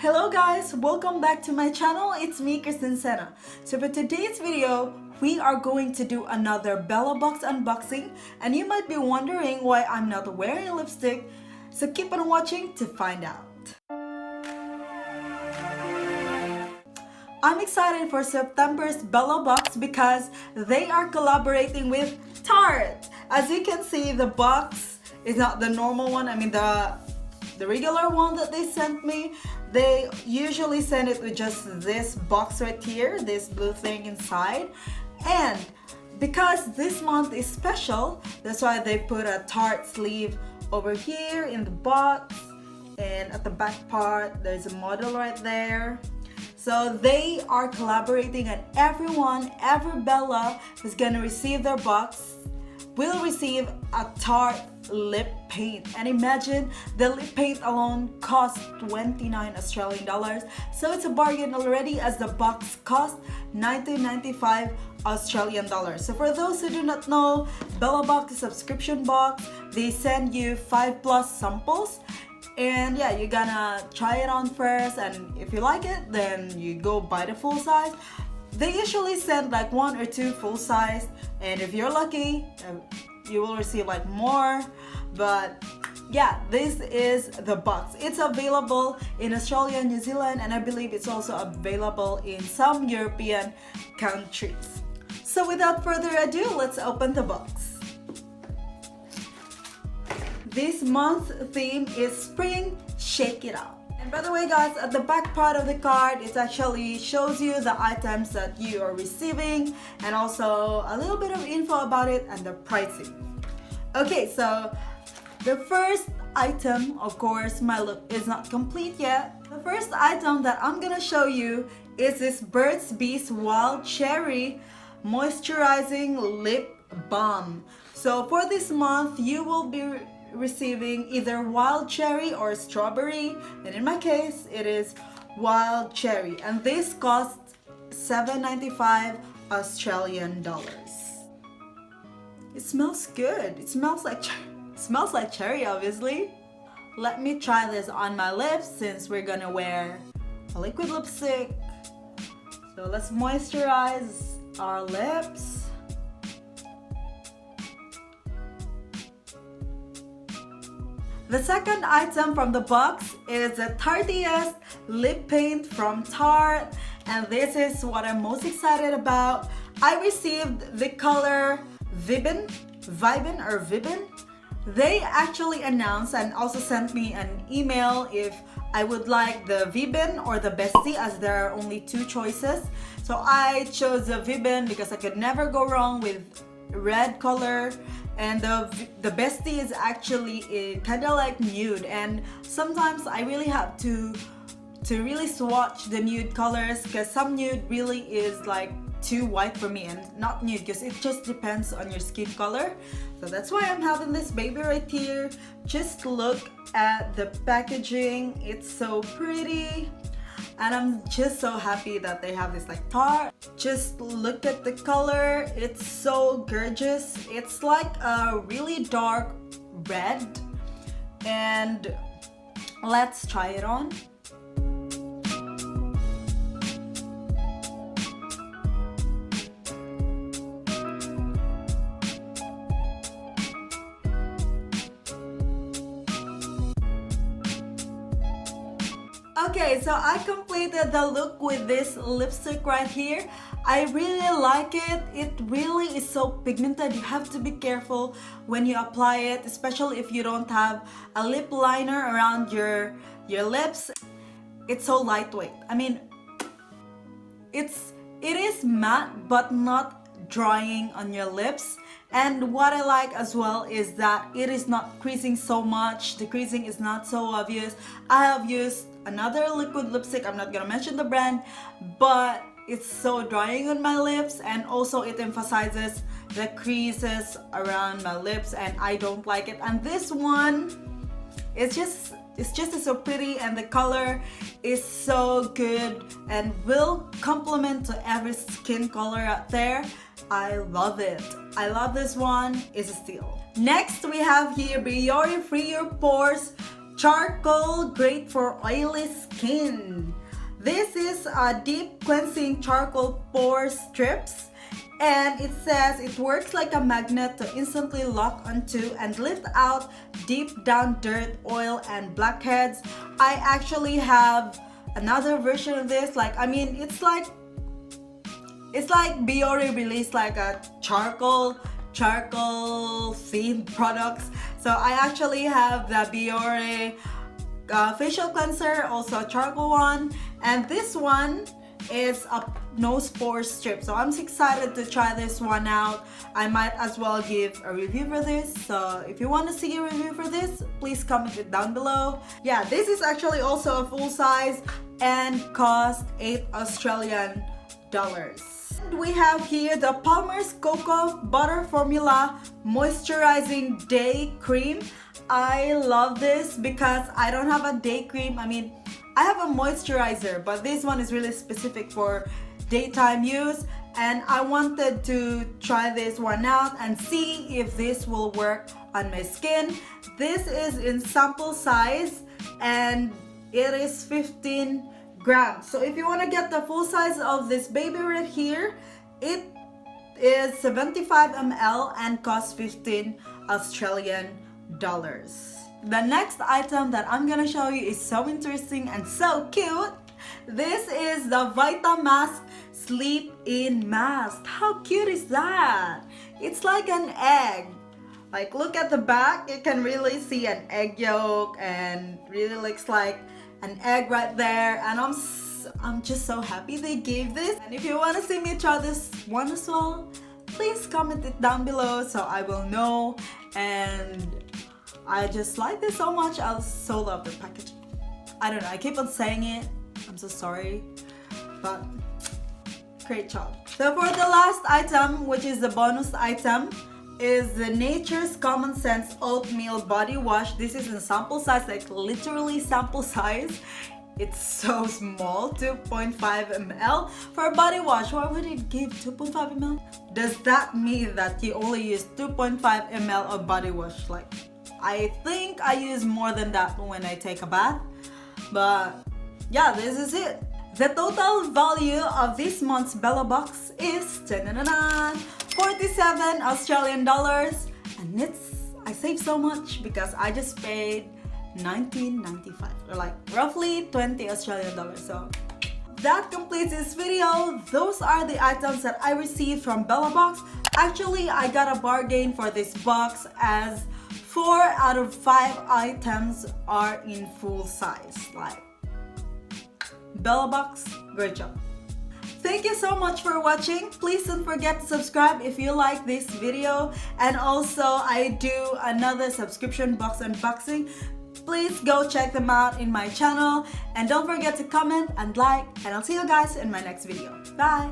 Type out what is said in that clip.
Hello guys, welcome back to my channel. It's me, KristinCena. So for today's video, we are going to do another Bellabox unboxing, and you might be wondering why I'm not wearing lipstick, so keep on watching to find out. I'm excited for September's Bellabox because they are collaborating with Tarte. As you can see, the box is not the normal one. I mean the regular one that they sent me. They usually send it with just this box right here, this blue thing inside. And because this month is special, that's why they put a Tarte sleeve over here in the box, and at the back part there's a model right there. So they are collaborating, and every Bella who's gonna receive their box will receive a Tarte lip paint. And imagine, the lip paint alone costs 29 Australian dollars, so it's a bargain already, as the box costs 19.95 Australian dollars. So for those who do not know, Bellabox is a subscription box. They send you 5+ samples, and yeah, you're gonna try it on first, and if you like it, then you go buy the full size. They usually send like 1 or 2 full size, and if you're lucky, you will receive like more. But yeah, this is the box. It's available in Australia and New Zealand, and I believe it's also available in some European countries. So without further ado, let's open the box. This month's theme is Spring Shake It Up. And by the way guys, at the back part of the card, it actually shows you the items that you are receiving, and also a little bit of info about it and the pricing. Okay, so the first item, of course, my look is not complete yet. The first item that I'm gonna show you is this Burt's Bees Wild Cherry Moisturizing Lip Balm. So for this month, you will be receiving either wild cherry or strawberry, and in my case it is wild cherry, and this costs 7.95 Australian dollars. It smells good. It smells like cherry, obviously. Let me try this on my lips, since we're gonna wear a liquid lipstick. So let's moisturize our lips. The second item from the box is a Tarteist lip paint from Tarte, and this is what I'm most excited about. I received the color Vibin. They actually announced and also sent me an email if I would like the Vibin or the Bestie, as there are only 2 choices. So I chose the Vibin because I could never go wrong with red color. And the Bestie is actually kind of like nude, and sometimes I really have to really swatch the nude colors, because some nude really is like too white for me, and not nude because it just depends on your skin color. So that's why I'm having this baby right here. Just look at the packaging, it's so pretty. And I'm just so happy that they have this like Tarte. Just look at the color, it's so gorgeous. It's like a really dark red, and let's try it on. Okay, so I completed the look with this lipstick right here. I really like it. It really is so pigmented. You have to be careful when you apply it, especially if you don't have a lip liner around your lips. It's so lightweight. I mean, it is matte but not drying on your lips. And what I like as well is that it is not creasing so much. The creasing is not so obvious. I have used another liquid lipstick, I'm not gonna mention the brand, but it's so drying on my lips, and also it emphasizes the creases around my lips, and I don't like it. And this one, it's just so pretty, and the color is so good and will complement to every skin color out there. I love it. I love this one. It's a steal. Next we have here Biore Free Your Pores Charcoal, great for oily skin. This is a deep cleansing charcoal pore strips, and it says it works like a magnet to instantly lock onto and lift out deep down dirt, oil, and blackheads. I actually have another version of this. It's like Biore released like a charcoal themed products. So I actually have the Biore facial cleanser, also a charcoal one, and this one is a nose pore strip. So I'm excited to try this one out. I might as well give a review for this. So if you want to see a review for this, please comment it down below. Yeah, this is actually also a full size and cost $8 Australian. We have here the Palmer's Cocoa Butter Formula Moisturizing Day Cream. I love this because I don't have a day cream. I have a moisturizer, but this one is really specific for daytime use, and I wanted to try this one out and see if this will work on my skin. This is in sample size and it is 15 grams. So if you want to get the full size of this baby right here, it is 75 ml and costs $15 Australian. The next item that I'm gonna show you is so interesting and so cute. This is the VitaMask Sleep In Mask. How cute is that? It's like an egg. Like, look at the back, you can really see an egg yolk and really looks like an egg right there, and I'm just so happy they gave this. And if you want to see me try this one as well, please comment it down below so I will know. And I just like this so much. I so love the packaging. I don't know, I keep on saying it, I'm so sorry, but great job. So for the last item, which is the bonus item, is the Nature's Common Sense Oatmeal Body Wash. This is in sample size, like literally sample size. It's so small, 2.5 ml. For a body wash, why would it give 2.5 ml? Does that mean that you only use 2.5 ml of body wash? Like, I think I use more than that when I take a bath. But yeah, this is it. The total value of this month's Bellabox is 47 Australian dollars, and I saved so much because I just paid $19.95, or like roughly 20 Australian dollars. So that completes this video. Those are the items that I received from Bellabox. Actually, I got a bargain for this box, as 4 out of 5 items are in full size. Like, Bellabox, great job. Thank you so much for watching. Please don't forget to subscribe if you like this video, and also I do another subscription box unboxing. Please go check them out in my channel, and don't forget to comment and like, and I'll see you guys in my next video. Bye!